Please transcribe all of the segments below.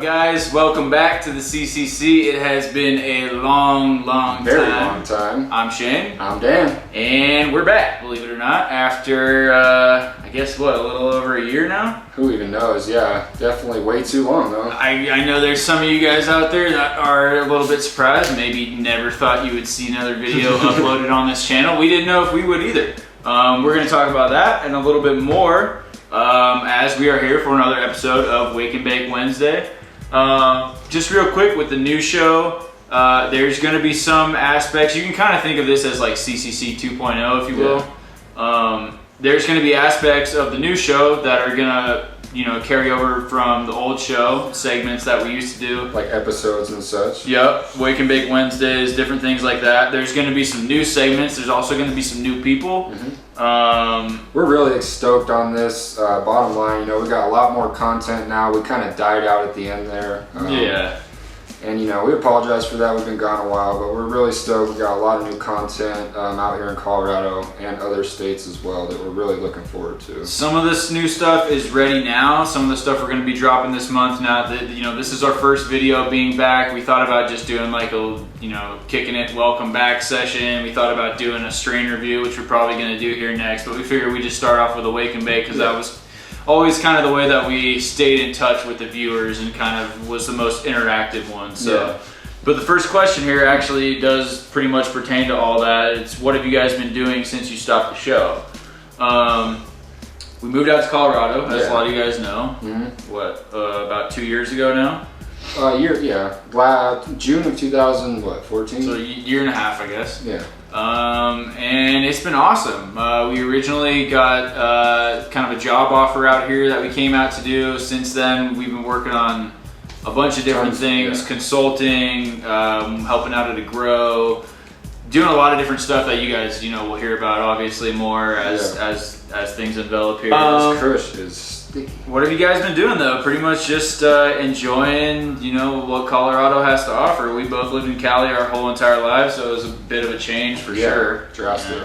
guys? Welcome back to the CCC. It has been a long time. Very long time. I'm Shane. I'm Dan. And we're back, believe it or not, after, I guess, a little over a year now? Who even knows? Yeah, definitely way too long, though. I know there's some of you guys out there that are a little bit surprised. Maybe never thought you would see another video uploaded on this channel. We didn't know if we would either. We're going to talk about that and a little bit more as we are here for another episode of Wake and Bake Wednesday. Just real quick with the new show, there's going to be some aspects. You can kind of think of this as like CCC 2.0, if you will. Yeah. There's going to be aspects of the new show that are going to, carry over from the old show, segments that we used to do. Like episodes and such. Yep, Wake and Bake Wednesdays, different things like that. There's going to be some new segments. There's also going to be some new people. We're really stoked on this. Bottom line, we got a lot more content now. We kind of died out at the end there. Yeah. And we apologize for that. We've been gone a while, but we're really stoked. We got a lot of new content out here in Colorado and other states as well that we're really looking forward to. Some of this new stuff is ready now. Some of the stuff we're going to be dropping this month. Now that this is our first video being back, we thought about just doing like a kicking it welcome back session. We thought about doing a strain review, which we're probably going to do here next. But we figured we'd just start off with a Wake and Bake because that was always kind of the way that we stayed in touch with the viewers and kind of was the most interactive one. So, But the first question here actually does pretty much pertain to all that. It's what have you guys been doing since you stopped the show? We moved out to Colorado, as a lot of you guys know. About 2 years ago now? June of 2014. So a year and a half, I guess. Yeah. And it's been awesome. We originally got kind of a job offer out here that we came out to do. Since then, we've been working on a bunch of different things, consulting, helping out at a grow, doing a lot of different stuff that you guys, will hear about obviously more as things envelop here. This crush is sticky. What have you guys been doing though? Pretty much just enjoying, what Colorado has to offer. We both lived in Cali our whole entire lives, so it was a bit of a change for sure. Drastic.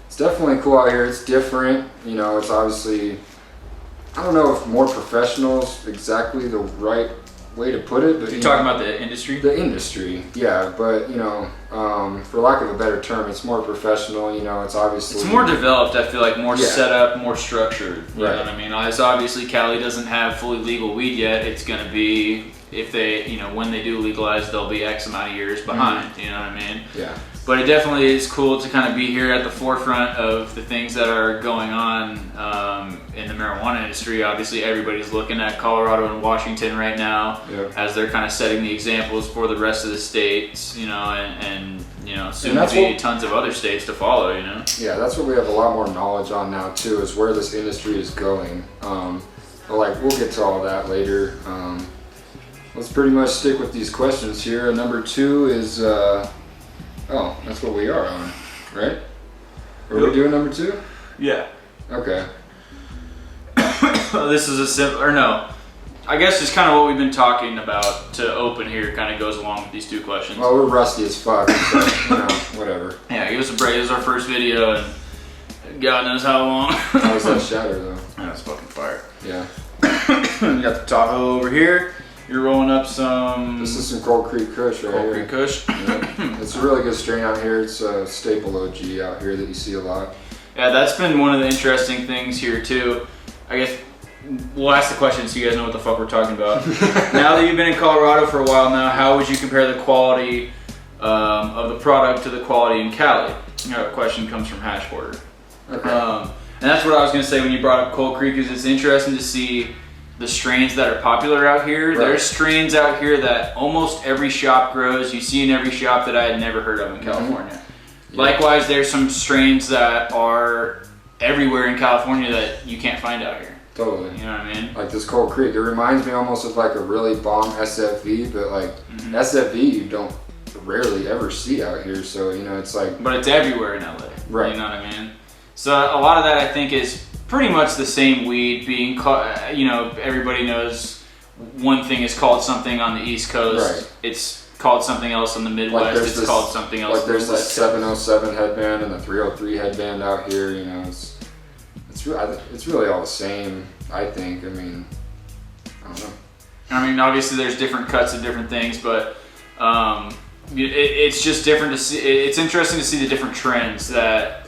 It's definitely cool out here. It's different. It's obviously, I don't know if more professional is exactly the right way to put it, but you're talking about the industry? The industry, yeah, but for lack of a better term, it's more professional. It's obviously it's more developed. I feel like more set up, more structured. You know Right. what I mean? As obviously Cali doesn't have fully legal weed yet. It's gonna be, if they, when they do legalize, they'll be X amount of years behind. You know what I mean? Yeah. But it definitely is cool to kind of be here at the forefront of the things that are going on in the marijuana industry. Obviously, everybody's looking at Colorado and Washington right now as they're kind of setting the examples for the rest of the states, and soon to be tons of other states to follow, Yeah, that's what we have a lot more knowledge on now too, is where this industry is going. But we'll get to all that later. Let's pretty much stick with these questions here. Number 2 is, that's what we are on, right? Are we doing number 2? Yeah. Okay. This is a simple, or no, I guess just kind of what we've been talking about to open here kind of goes along with these 2 questions. Well, we're rusty as fuck, so, whatever. Yeah, give us a break. This is our first video, and God knows how long. How's that shatter, though? That's fucking fire. Yeah. You got the Tahoe over here. You're rolling up some... This is some Cold Creek Kush right here. Cold Creek Kush. Yeah. It's a really good strain out here. It's a staple OG out here that you see a lot. Yeah, that's been one of the interesting things here too. I guess we'll ask the question so you guys know what the fuck we're talking about. Now that you've been in Colorado for a while now, how would you compare the quality of the product to the quality in Cali? The question comes from Hashboarder. Okay. And that's what I was going to say when you brought up Cold Creek, is it's interesting to see the strains that are popular out here. Right. There's strains out here that almost every shop grows. You see in every shop that I had never heard of in California. Yeah. Likewise, there's some strains that are everywhere in California that you can't find out here. Totally. You know what I mean? Like this Cold Creek, it reminds me almost of like a really bomb SFV, but like SFV you don't rarely ever see out here. So, it's like... But it's everywhere in LA. Right. You know what I mean? So a lot of that I think is pretty much the same weed being, everybody knows one thing is called something on the East Coast. Right. It's called something else in the Midwest. It's called something else. Like there's the 707 headband and the 303 headband out here. It's really all the same. I think. I mean, I don't know. I mean, obviously there's different cuts of different things, but it's just different to see. It's interesting to see the different trends that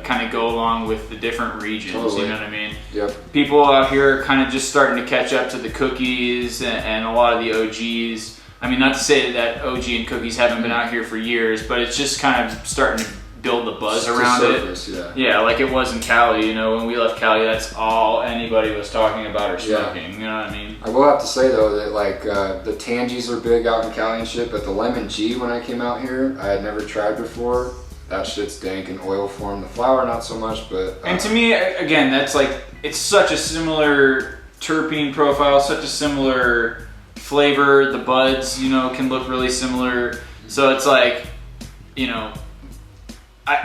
kind of go along with the different regions. Totally. You know what I mean? Yep. People out here are kind of just starting to catch up to the cookies and a lot of the OGs. I mean, not to say that OG and cookies haven't been out here for years, but it's just kind of starting to build the buzz around surface, it. Yeah, like it was in Cali. You know, when we left Cali, that's all anybody was talking about or smoking. You know what I mean? I will have to say though that like the Tangies are big out in Cali and shit, but the Lemon G when I came out here, I had never tried before. That shit's dank in oil form. The flower not so much, but and to me, again, that's like it's such a similar terpene profile, such a similar flavor. The buds, you know, can look really similar. So it's like, you know,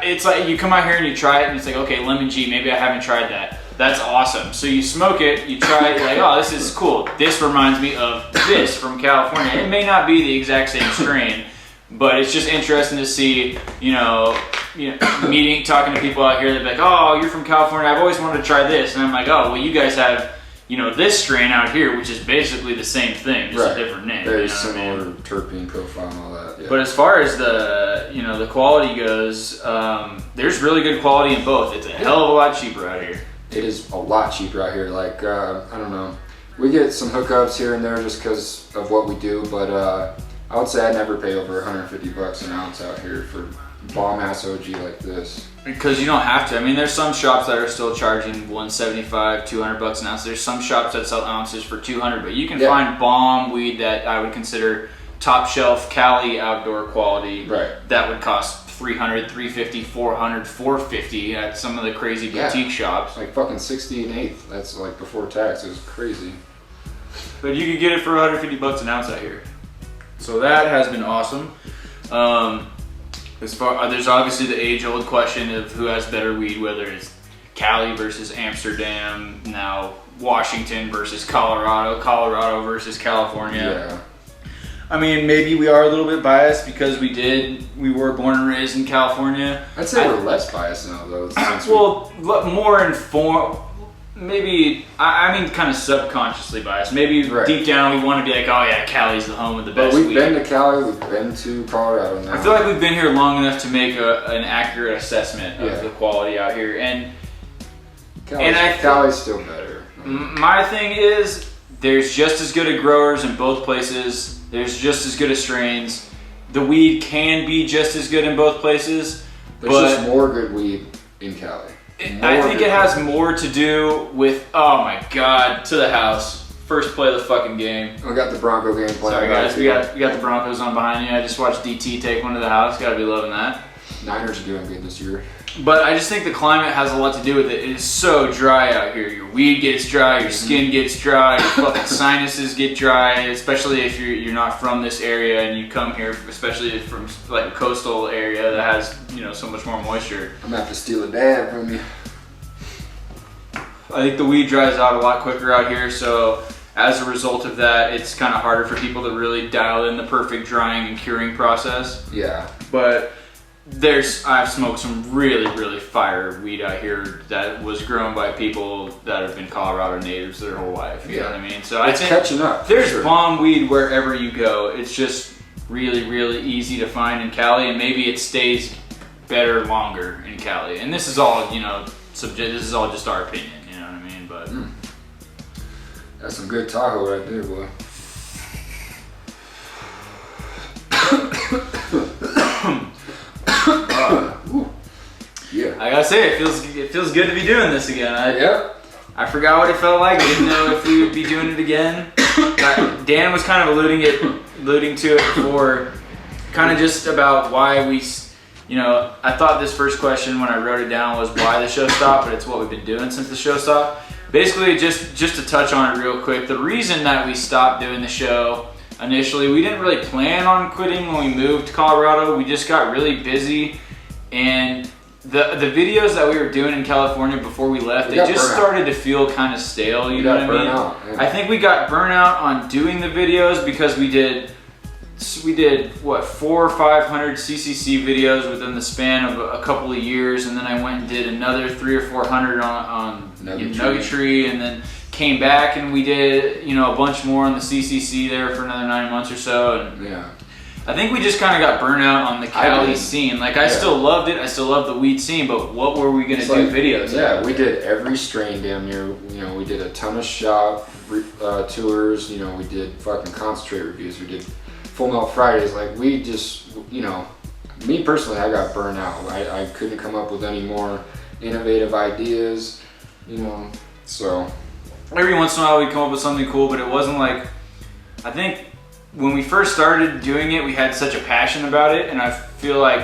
it's like you come out here and you try it and it's like, okay, Lemon G, maybe I haven't tried that. That's awesome. So you smoke it, you try it, you're like, oh, this is cool. This reminds me of this from California. It may not be the exact same strain, but it's just interesting to see, you know, talking to people out here that be like, oh, you're from California, I've always wanted to try this. And I'm like, oh, well, you guys have, you know, this strain out here, which is basically the same thing, just a different name. Very you know similar terpene profile and all that. Yeah. But as far as the, you know, the quality goes, there's really good quality in both. It's a hell of a lot cheaper out here. It is a lot cheaper out here. Like, I don't know. We get some hookups here and there just because of what we do, but I would say I'd never pay over $150 an ounce out here for bomb-ass OG like this. Because you don't have to. I mean, there's some shops that are still charging $175, $200 an ounce. There's some shops that sell ounces for $200, but you can find bomb weed that I would consider top shelf Cali outdoor quality. Right. That would cost $300, $350, $400, $450 at some of the crazy boutique shops. Like fucking 60 and 8th. That's like before tax. It was crazy. But you could get it for $150 an ounce out here. So that has been awesome. There's obviously the age-old question of who has better weed, whether it's Cali versus Amsterdam, now Washington versus Colorado, Colorado versus California. Yeah. I mean, maybe we are a little bit biased because we were born and raised in California. I'd say we're less biased now, though. Since more informed. Maybe, I mean, kind of subconsciously biased. Maybe deep down we want to be like, oh yeah, Cali's the home of the best weed. We've been to Cali, we've been to Colorado now. I feel like we've been here long enough to make an accurate assessment of the quality out here. And Cali's still better. My thing is, there's just as good of growers in both places. There's just as good of strains. The weed can be just as good in both places. There's just more good weed in Cali. I think it has more to do with, oh my god, to the house. First play of the fucking game. We got the Bronco game playing. Sorry guys, we got the Broncos on behind you. I just watched DT take one to the house. Gotta be loving that. Niners are doing good this year. But I just think the climate has a lot to do with it. It is so dry out here. Your weed gets dry, your skin gets dry, your fucking sinuses get dry, especially if you're not from this area and you come here, especially from like a coastal area that has, you know, so much more moisture. I'm gonna have to steal a dab from you. I think the weed dries out a lot quicker out here, so as a result of that, it's kind of harder for people to really dial in the perfect drying and curing process. Yeah. But I've smoked some really, really fire weed out here that was grown by people that have been Colorado natives their whole life. You know what I mean? So it's catching up. There's bomb weed wherever you go. It's just really, really easy to find in Cali, and maybe it stays better longer in Cali. And this is all, you know, this is all just our opinion. You know what I mean? But that's some good Tahoe right there, boy. Yeah. I gotta say, it feels good to be doing this again. I forgot what it felt like. I didn't know if we would be doing it again. Dan was kind of alluding to it before, kind of just about why we, you know, I thought this first question when I wrote it down was why the show stopped, but it's what we've been doing since the show stopped. Basically, just to touch on it real quick, the reason that we stopped doing the show initially, we didn't really plan on quitting when we moved to Colorado. We just got really busy, and the videos that we were doing in California before we left, they just started to feel kind of stale, you know what I mean? Yeah. I think we got burnout on doing the videos because we did what, 400 or 500 CCC videos within the span of a couple of years, and then I went and did another 300 or 400 on Nuggetry, and then came back and we did, you know, a bunch more on the CCC there for another 9 months or so. And Yeah. I think we just kind of got burnt out on the Cali scene. Like, I Yeah. still loved it. I still loved the weed scene, but what were we going to do videos? Yeah, we did every strain damn near. You know, we did a ton of shop tours. You know, we did fucking concentrate reviews. We did Full Melt Fridays. Like, we just, you know, me personally, I got burnt out. I couldn't come up with any more innovative ideas, you know, so. Every once in a while we'd come up with something cool, but it wasn't like, I think when we first started doing it, we had such a passion about it, and I feel like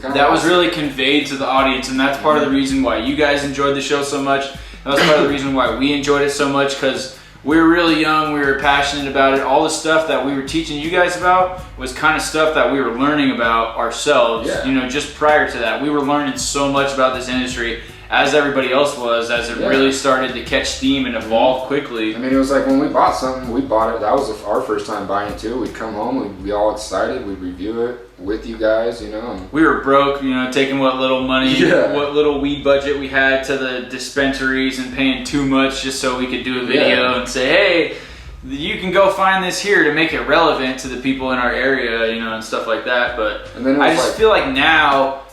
that was really conveyed to the audience, and that's part of the reason why you guys enjoyed the show so much. That was part of the reason why we enjoyed it so much, because we were really young, we were passionate about it. All the stuff that we were teaching you guys about was kind of stuff that we were learning about ourselves. Yeah. You know, just prior to that, we were learning so much about this industry, as everybody else was, as it really started to catch steam and evolve quickly. I mean, it was like when we bought something, we bought it. That was our first time buying it too. We'd come home, we'd be all excited, we'd review it with you guys, you know. And we were broke, you know, taking what little money, what little weed budget we had to the dispensaries and paying too much just so we could do a video and say, hey, you can go find this here, to make it relevant to the people in our area, you know, and stuff like that. But I just feel like now,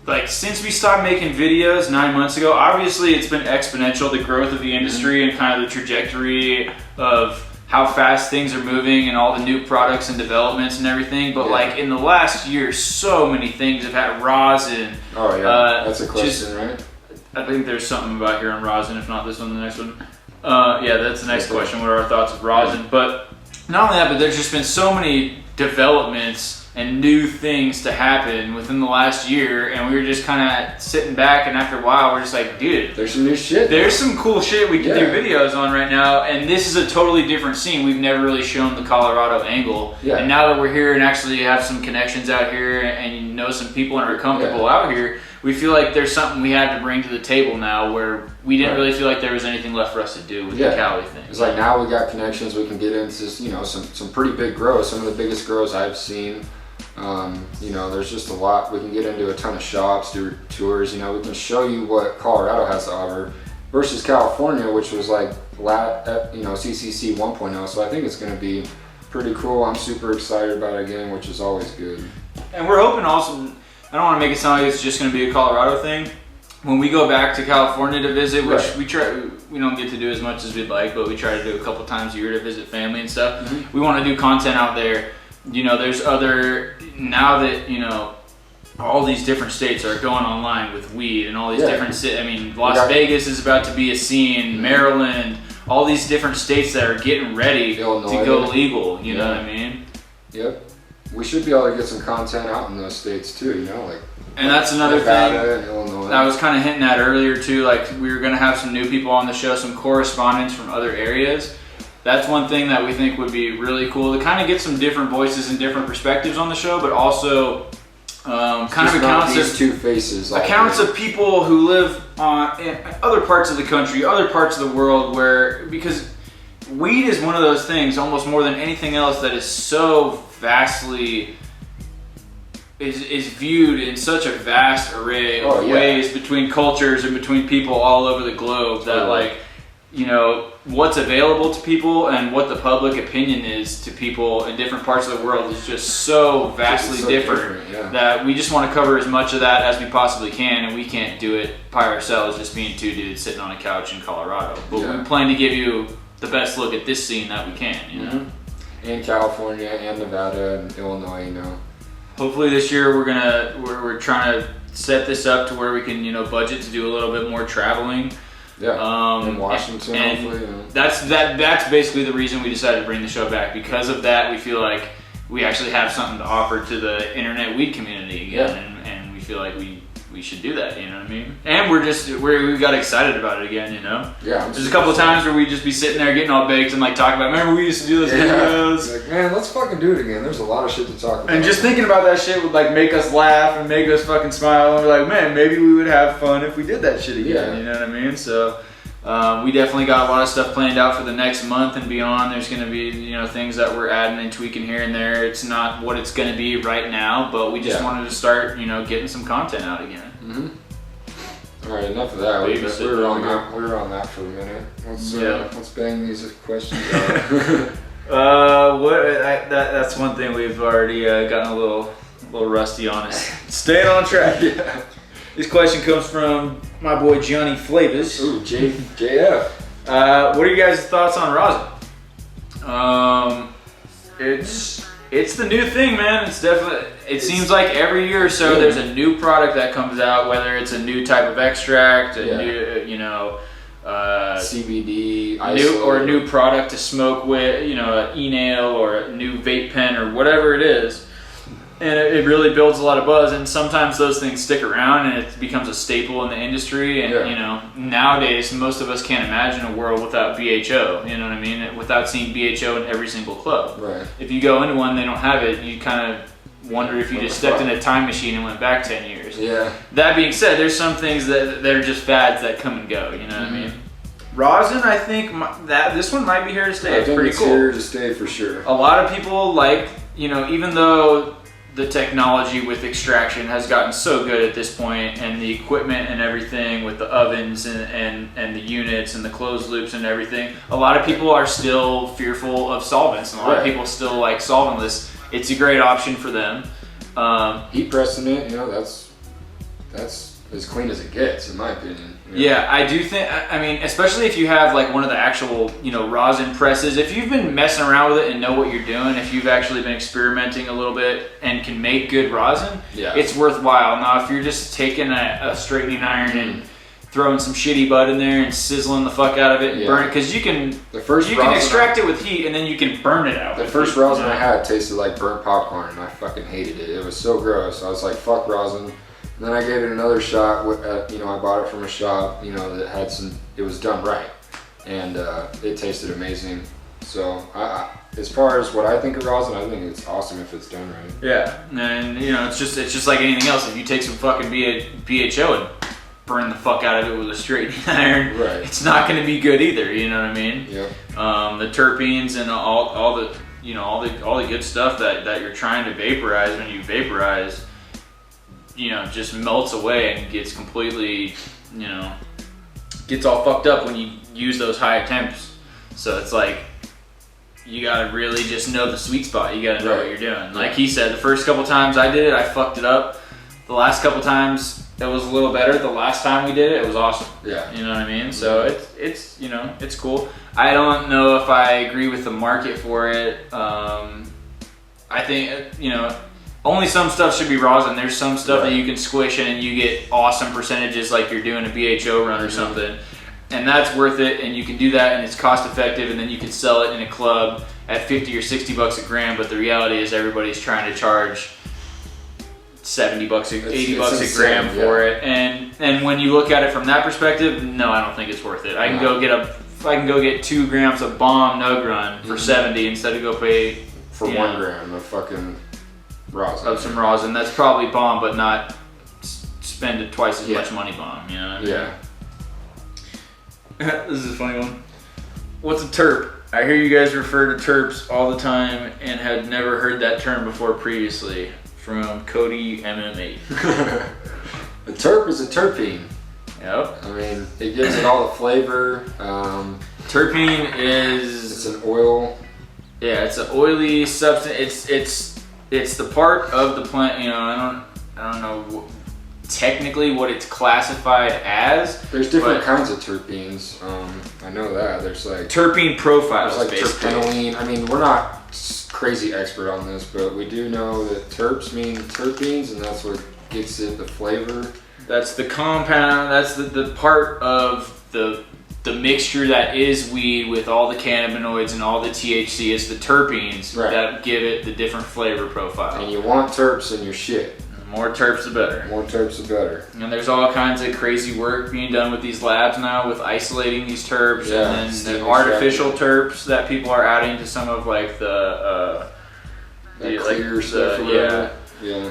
like, since we stopped making videos 9 months ago, obviously it's been exponential, the growth of the industry and kind of the trajectory of how fast things are moving and all the new products and developments and everything. But like in the last year, so many things have had rosin. Oh yeah, that's a question, right? I think there's something about here on rosin, if not this one, the next one. Yeah, that's the next question. What are our thoughts of rosin? But not only that, but there's just been so many developments and new things to happen within the last year, and we were just kind of sitting back, and after a while we're just like, dude, there's some new shit. There's some cool shit we can do videos on right now, and this is a totally different scene. We've never really shown the Colorado angle, and now that we're here and actually have some connections out here and you know some people and are comfortable out here, we feel like there's something we had to bring to the table now, where we didn't really feel like there was anything left for us to do with the Cali thing. It's like now we got connections, we can get into, you know, some pretty big grows, some of the biggest grows I've seen. You know, there's just a lot. We can get into a ton of shops, do tours. You know, we can show you what Colorado has to offer versus California, which was like, you know, CCC 1.0. So I think it's going to be pretty cool. I'm super excited about it again, which is always good. And we're hoping also, I don't want to make it sound like it's just going to be a Colorado thing. When we go back to California to visit, which we don't get to do as much as we'd like, but we try to do a couple times a year to visit family and stuff. We want to do content out there. You know, there's now that, you know, all these different states are going online with weed and all these different cities. I mean, Las Vegas is about to be a scene, Maryland, all these different states that are getting ready to go legal, you know what I mean? Yep. We should be able to get some content out in those states too, you know, like. And that's another thing I was kind of hinting at earlier too, like we were going to have some new people on the show, some correspondents from other areas. That's one thing that we think would be really cool, to kind of get some different voices and different perspectives on the show, but also kind of accounts of people who live in other parts of the country, other parts of the world, because weed is one of those things, almost more than anything else, that is so vastly is viewed in such a vast array of ways between cultures and between people all over the globe, that like, you know, what's available to people and what the public opinion is to people in different parts of the world is just so vastly different that we just want to cover as much of that as we possibly can, and we can't do it by ourselves, just being two dudes sitting on a couch in Colorado. But we plan to give you the best look at this scene that we can, you know? And California and Nevada and Illinois, you know. Hopefully this year we're trying to set this up to where we can, you know, budget to do a little bit more traveling. In Washington, and hopefully. That's basically the reason we decided to bring the show back. Because of that, we feel like we actually have something to offer to the internet weed community again, and we feel like we should do that, you know what I mean? And we got excited about it again, you know? Yeah. There's a couple of times where we just be sitting there getting all baked and like talking about, remember we used to do those videos? Like, man, let's fucking do it again. There's a lot of shit to talk about. And just thinking about that shit would like make us laugh and make us fucking smile, and we're like, man, maybe we would have fun if we did that shit again, you know what I mean? So we definitely got a lot of stuff planned out for the next month and beyond. There's going to be, you know, things that we're adding and tweaking here and there. It's not what it's going to be right now, but we just wanted to start, you know, getting some content out again. All right, enough of that. We Babysit were on longer. that. We were on that for a minute. Yeah. Let's bang these questions out. That's one thing we've already gotten a little rusty on is staying on track. Yeah. This question comes from my boy Johnny Flavors. Ooh, JF. What are you guys' thoughts on rosin? It's the new thing, man. It's definitely. It seems like every year or so there's a new product that comes out, whether it's a new type of extract, new, CBD, a new product to smoke with, an e-nail or a new vape pen or whatever it is. And it really builds a lot of buzz, and sometimes those things stick around and it becomes a staple in the industry. And nowadays most of us can't imagine a world without BHO. You know what I mean? Without seeing BHO in every single club. Right. If you go into one, they don't have it. You kind of wonder if you just stepped in a time machine and went back 10 years. Yeah. That being said, there's some things that are just fads that come and go. You know what I mean? Rosin, I think that this one might be here to stay. It's pretty cool. Here to stay for sure. A lot of people like, even though the technology with extraction has gotten so good at this point, and the equipment and everything with the ovens and the units and the closed loops and everything, a lot of people are still fearful of solvents, and a lot of people still like solventless. It's a great option for them. Heat pressing it, that's as clean as it gets, in my opinion. Yeah, I do think, especially if you have like one of the actual, rosin presses, if you've been messing around with it and know what you're doing, if you've actually been experimenting a little bit and can make good rosin, it's worthwhile. Now, if you're just taking a straightening iron and throwing some shitty bud in there and sizzling the fuck out of it and burn it, because you can extract it with heat and then you can burn it out. The first rosin I had tasted like burnt popcorn, and I fucking hated it. It was so gross. I was like, fuck rosin. And then I gave it another shot. I bought it from a shop, that had it was done right, and it tasted amazing. So, as far as what I think of rosin, I think it's awesome if it's done right. Yeah, and it's just like anything else. If you take some fucking BHO and burn the fuck out of it with a straightening iron, it's not going to be good either. You know what I mean? Yep. The terpenes and all the good stuff that you're trying to vaporize when you vaporize, just melts away and gets completely, gets all fucked up when you use those high temps. So it's like, you gotta really just know the sweet spot. You gotta know what you're doing. Like he said, the first couple times I did it, I fucked it up. The last couple times it was a little better. The last time we did it, it was awesome. Yeah. You know what I mean? So it's it's cool. I don't know if I agree with the market for it. I think, only some stuff should be rosin. There's some stuff that you can squish in and you get awesome percentages, like you're doing a BHO run or something. And that's worth it, and you can do that, and it's cost effective, and then you can sell it in a club at 50 or 60 bucks a gram. But the reality is everybody's trying to charge 70 bucks, 80 bucks a gram for it. And when you look at it from that perspective, no, I don't think it's worth it. I can go get 2 grams of bomb nug run for 70 instead of go pay for 1 gram of fucking rosin. Of some rosin. That's probably bomb, but not spend it twice as much money bomb. You know what I mean? Yeah. This is a funny one. What's a terp? I hear you guys refer to terps all the time and had never heard that term before previously. From Cody MM8. A terp is a terpene. Yep. I mean, it gives it all the flavor. Terpene is... It's an oil. Yeah, it's an oily substance. It's the part of the plant, I don't know technically what it's classified as. There's different kinds of terpenes. I know that. There's like terpene profiles. There's like terpenoline. I mean, we're not crazy expert on this, but we do know that terps mean terpenes, and that's what gets it the flavor. That's the compound. That's the part of the mixture that is weed with all the cannabinoids and all the THC. Is the terpenes that give it the different flavor profile. And you want terps in your shit. The more terps, the better. More terps, the better. And there's all kinds of crazy work being done with these labs now with isolating these terps, and then the artificial terps that people are adding to some of like the clear stuff. Yeah.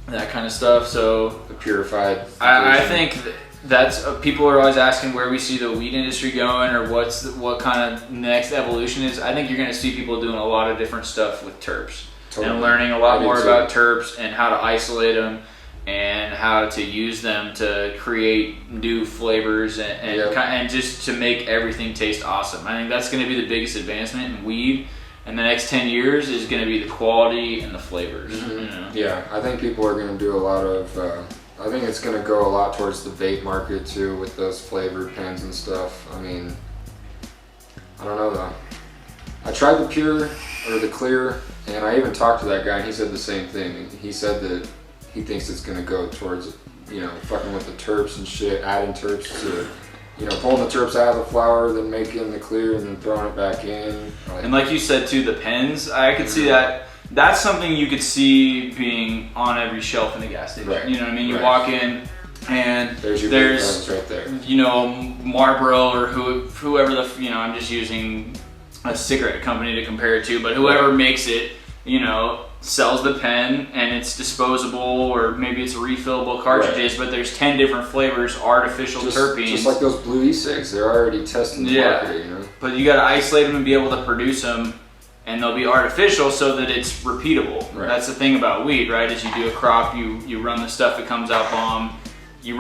That kind of stuff. So the purified. I think that's people are always asking where we see the weed industry going, or what kind of next evolution is. I think you're going to see people doing a lot of different stuff with terps. And learning a lot more about terps and how to isolate them and how to use them to create new flavors and just to make everything taste awesome. I think that's going to be the biggest advancement in weed in the next 10 years is going to be the quality and the flavors. Mm-hmm. You know? Yeah, I think people are going to do a lot of, I think it's going to go a lot towards the vape market too with those flavored pens and stuff. I mean, I don't know though. I tried the pure or the clear, and I even talked to that guy and he said the same thing. He said that he thinks it's going to go towards, you know, fucking with the terps and shit, adding terps to, you know, pulling the terps out of the flower, then making the clear and then throwing it back in. And like you said too, the pens, I could see that. That's something you could see being on every shelf in the gas station. Right. You know what I mean? You walk in and there's your big pens right there. You know, Marlboro or whoever you know, I'm just using a cigarette company to compare it to, but whoever makes it, you know, sells the pen and it's disposable or maybe it's refillable cartridges, but there's 10 different flavors, artificial terpenes. Just like those blue e-cigs, they're already testing the market, you know? But you gotta isolate them and be able to produce them, and they'll be artificial so that it's repeatable. Right. That's the thing about weed, right? Is you do a crop, you run the stuff that comes out bomb, you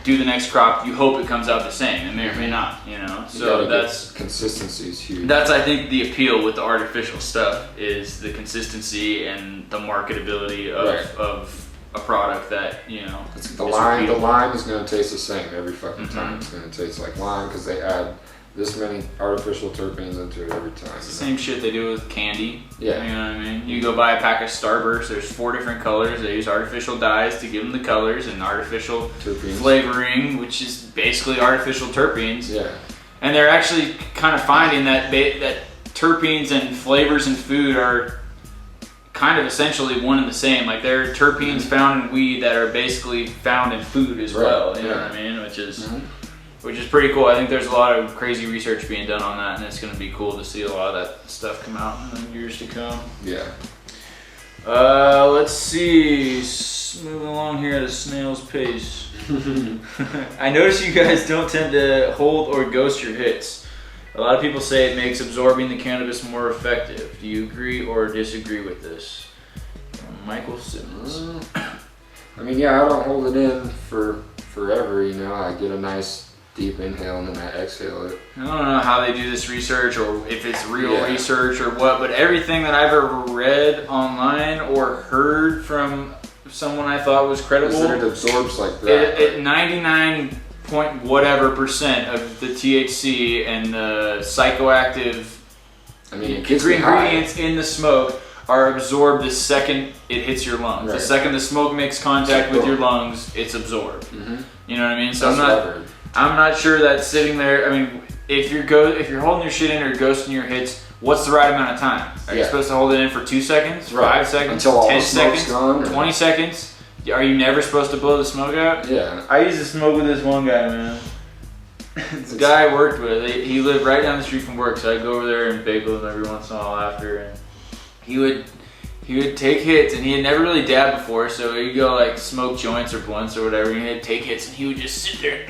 do the next crop, you hope it comes out the same. It may or may not, you know? So that's consistency is huge. That's, I think, the appeal with the artificial stuff is the consistency and the marketability of a product that, you know, the lime is going to taste the same every fucking time. It's going to taste like lime because they add this many artificial terpenes into it every time. It's the same shit they do with candy. Yeah. You know what I mean? You go buy a pack of Starburst, there's 4 different colors. They use artificial dyes to give them the colors and artificial terpenes flavoring, which is basically artificial terpenes. Yeah. And they're actually kind of finding that terpenes and flavors in food are kind of essentially one and the same. Like there are terpenes found in weed that are basically found in food as well. You know what I mean? Which is pretty cool. I think there's a lot of crazy research being done on that, and it's going to be cool to see a lot of that stuff come out in the years to come. Yeah. Let's see. Moving along here at a snail's pace. I notice you guys don't tend to hold or ghost your hits. A lot of people say it makes absorbing the cannabis more effective. Do you agree or disagree with this? Michael Simmons. I mean, yeah, I don't hold it in for forever, you know. I get a nice deep inhale and then I exhale it. I don't know how they do this research or if it's real research or what, but everything that I've ever read online or heard from someone I thought was credible is that it absorbs like that. At 99 point whatever % of the THC and the psychoactive ingredients in the smoke are absorbed the second it hits your lungs. The second the smoke makes contact with your lungs, it's absorbed. You know what I mean? So I'm not sure that sitting there. I mean, if you're holding your shit in or ghosting your hits, what's the right amount of time? Are you supposed to hold it in for 2 seconds, 5 seconds, until 10 seconds, gone, 20 seconds? Are you never supposed to blow the smoke out? Yeah. I used to smoke with this one guy, man. This guy I worked with, he lived right down the street from work, so I'd go over there and bagel him every once in a while after, and he would take hits, and he had never really dabbed before, so he'd go like smoke joints or blunts or whatever, and he'd take hits, and he would just sit there.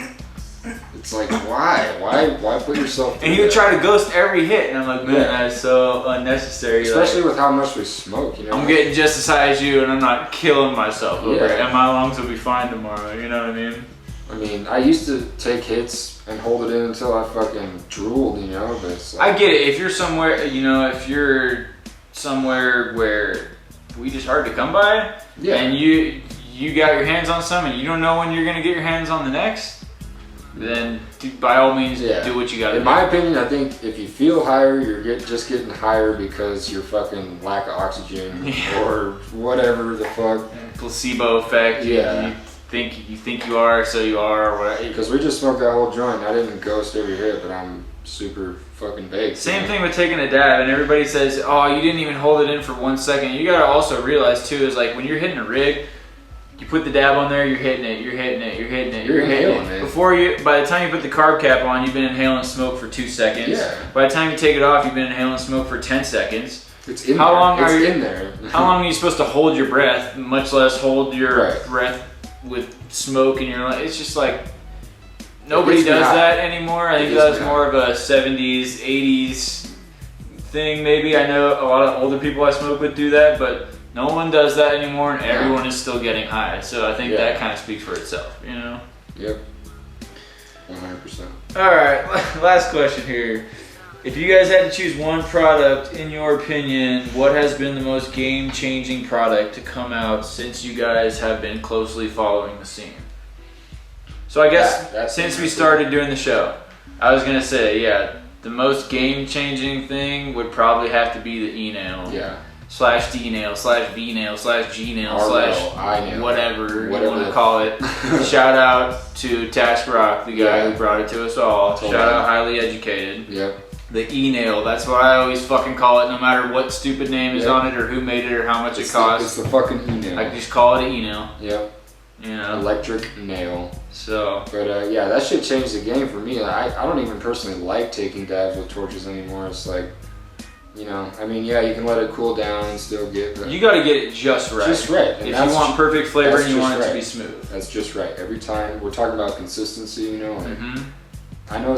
It's like, why put yourself through And he would try to ghost every hit, and I'm like, man, that is so unnecessary. Especially with how much we smoke, you know. I'm getting just as high as you, and I'm not killing myself over it, and my lungs will be fine tomorrow, you know what I mean? I mean, I used to take hits and hold it in until I fucking drooled, you know, but it's like, I get it. If you're somewhere, you know, if you're somewhere where weed is hard to come by, and you got your hands on some and you don't know when you're going to get your hands on the next, then by all means do what you got to do. In my opinion, I think if you feel higher, you're just getting higher because you're fucking lack of oxygen or whatever the fuck. Placebo effect. You think you are, so you are, or whatever. Because we just smoked that whole joint. I didn't ghost every hit, but I'm super fucking baked. Same thing with taking a dab, and everybody says, oh, you didn't even hold it in for 1 second. You gotta also realize too, is like when you're hitting a rig, you put the dab on there, you're hitting it. You're inhaling it. By the time you put the carb cap on, you've been inhaling smoke for 2 seconds. Yeah. By the time you take it off, you've been inhaling smoke for 10 seconds. It's in there. How long are you supposed to hold your breath, much less hold your breath with smoke in your lungs? It's just like, nobody does that anymore. I think that's more of a 70s, 80s thing maybe. I know a lot of older people I smoke with do that, but No one does that anymore, and everyone is still getting high. So I think that kind of speaks for itself, you know? Yep. 100%. All right, last question here. If you guys had to choose one product, in your opinion, what has been the most game-changing product to come out since you guys have been closely following the scene? So I guess since we started doing the show, I was gonna say, the most game-changing thing would probably have to be the e-nail. Yeah. / D-nail / V-nail / G-nail / I-nail. whatever you want to call it. Shout out to Task Rock, the guy who brought it to us all. Shout out Highly Educated. Yep. The e-nail, that's what I always fucking call it, no matter what stupid name is on it or who made it or how much it costs. It's the fucking e-nail. I just call it an e-nail. Yep. You know? Electric nail. So. But that shit changed the game for me. I don't even personally like taking dabs with torches anymore. It's like, you know, I mean, you can let it cool down and still get. You got to get it just right. Just right. And if you want perfect flavor and you want it to be smooth. That's just right. Every time we're talking about consistency, you know. I know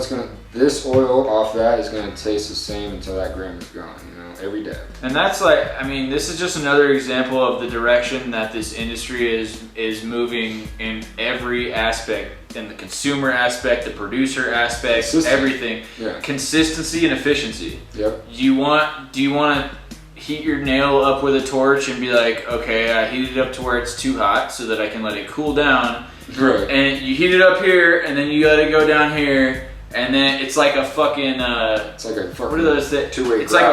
this oil off that is gonna taste the same until that gram is gone, you know, every day. And that's like, I mean, this is just another example of the direction that this industry is moving in every aspect, in the consumer aspect, the producer aspect, everything. Yeah. Consistency and efficiency. Yep. Do you want to heat your nail up with a torch and be like, okay, I heat it up to where it's too hot so that I can let it cool down. Right. And you heat it up here, and then you let it go down here, and then it's like a fucking. It's like a fucking. What are those things? Two-way. It's like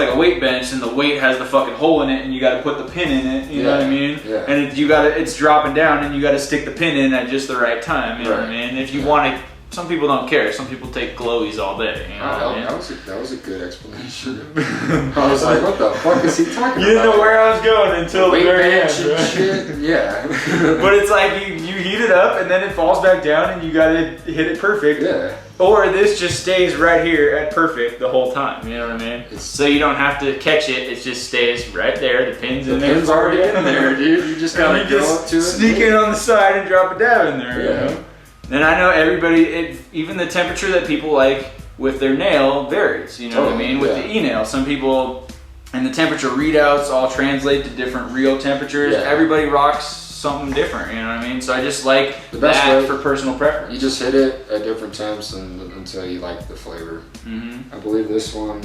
a weight bench, and the weight has the fucking hole in it, and you got to put the pin in it. You know what I mean? Yeah. And it's dropping down, and you got to stick the pin in at just the right time. You know what I mean? If you want to. Some people don't care. Some people take glowies all day. You know what I mean? That was a good explanation. I was like, what the fuck is he talking about? You didn't know where I was going until the very end. Right? Shit. Yeah. But it's like you heat it up and then it falls back down and you gotta hit it perfect. Yeah. Or this just stays right here at perfect the whole time. You know what I mean? So you don't have to catch it. It just stays right there. The pin's in there. The pin's already in there, dude. You just gotta go up to it. Sneak in on the side and drop a dab in there. Yeah. You know? And I know everybody, even the temperature that people like with their nail varies, you know what I mean? With the e-nail, some people, and the temperature readouts all translate to different real temperatures. Yeah. Everybody rocks something different, you know what I mean? So I just like that for personal preference. You just hit it at different temps until you like the flavor. I believe this one,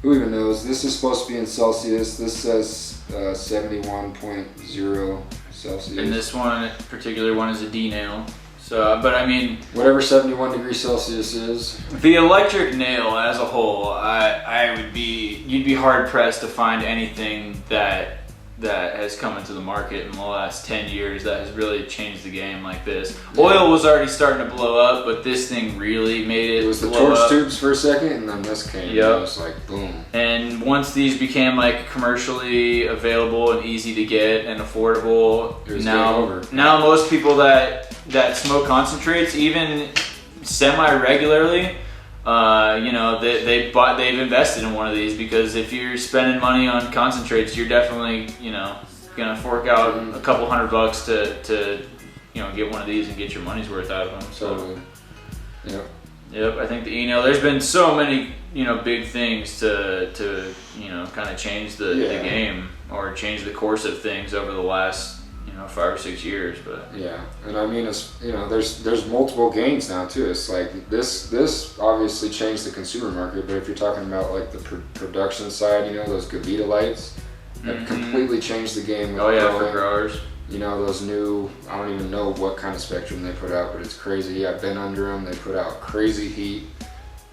who even knows? This is supposed to be in Celsius. This says 71.0 Celsius. And this one, particular one, is a D-nail. So, but I mean, whatever 71 degrees Celsius is. The electric nail as a whole, you'd be hard pressed to find anything that has come into the market in the last 10 years that has really changed the game like this. Oil was already starting to blow up, but this thing really made it. It was the blow torch up. Tubes for a second, and then this came. Yep. And it was like boom. And once these became like commercially available and easy to get and affordable, now most people that smoke concentrates, even semi-regularly, they've invested in one of these, because if you're spending money on concentrates, you're definitely, gonna fork out a couple $100 to get one of these and get your money's worth out of them. So, yep. I think the e-nail. There's been so many, big things to kind of change the game or change the course of things over the last 5 or 6 years, but and I mean, it's there's multiple gains now too. It's like this obviously changed the consumer market, but if you're talking about like the production side, those Gavita lights have completely changed the game. With for growers. Those new, I don't even know what kind of spectrum they put out, but it's crazy. I've been under them. They put out crazy heat.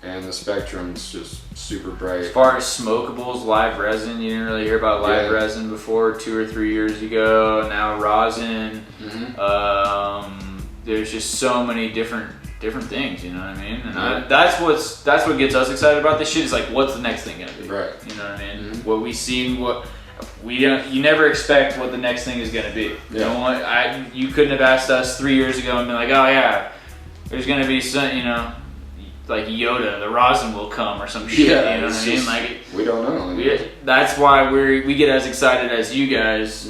And the spectrum's just super bright. As far as smokables, live resin, you didn't really hear about live resin before 2 or 3 years ago. Now rosin. There's just so many different things, you know what I mean? And that's what gets us excited about this shit. Is like, what's the next thing gonna be? Right. You know what I mean? What we see, you never expect what the next thing is gonna be. Yeah. You couldn't have asked us 3 years ago and been like, oh yeah, there's gonna be some, like Yoda, the rosin will come or some shit. Yeah, you know what I mean? Like, we don't know. That's why we get as excited as you guys,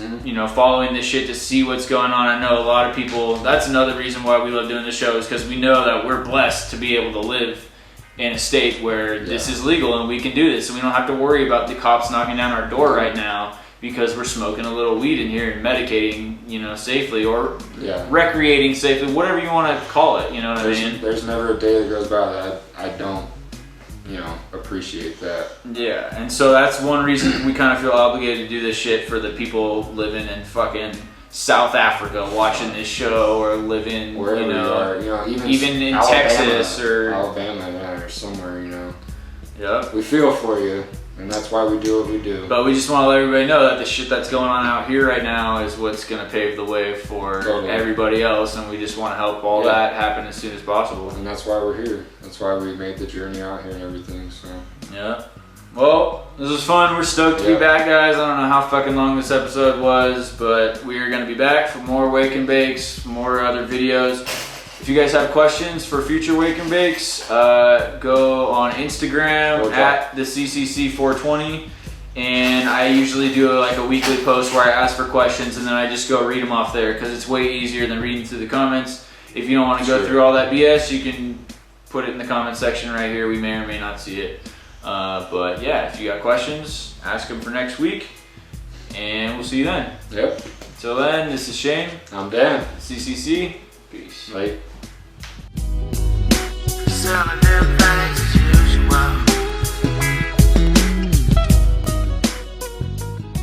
following this shit to see what's going on. I know a lot of people. That's another reason why we love doing the show, is because we know that we're blessed to be able to live in a state where this is legal and we can do this, and we don't have to worry about the cops knocking down our door right now because we're smoking a little weed in here and medicating, you know, safely, or recreating safely, whatever you want to call it. You know what I mean? There's never a day that goes by that I don't, you know, appreciate that. Yeah, and so that's one reason we kind of feel obligated to do this shit for the people living in fucking South Africa watching this show, or living, wherever you know, you are, you know, even in Alabama, Texas or Alabama, or somewhere, you know. Yep. We feel for you, and that's why we do what we do. But we just want to let everybody know that the shit that's going on out here right now is what's going to pave the way for everybody else, and we just want to help all that happen as soon as possible. And that's why we're here. That's why we made the journey out here and everything. So yeah. Well, this was fun. We're stoked to be back, guys. I don't know how fucking long this episode was, but we are going to be back for more Wake and Bakes, more other videos. If you guys have questions for future Wake and Bakes, go on Instagram at the CCC420, and I usually do like a weekly post where I ask for questions, and then I just go read them off there because it's way easier than reading through the comments. If you don't want to go through all that BS, you can put it in the comment section right here. We may or may not see it. But yeah, if you got questions, ask them for next week, and we'll see you then. Yep. Till then, this is Shane. I'm Dan. CCC. Peace. Bye.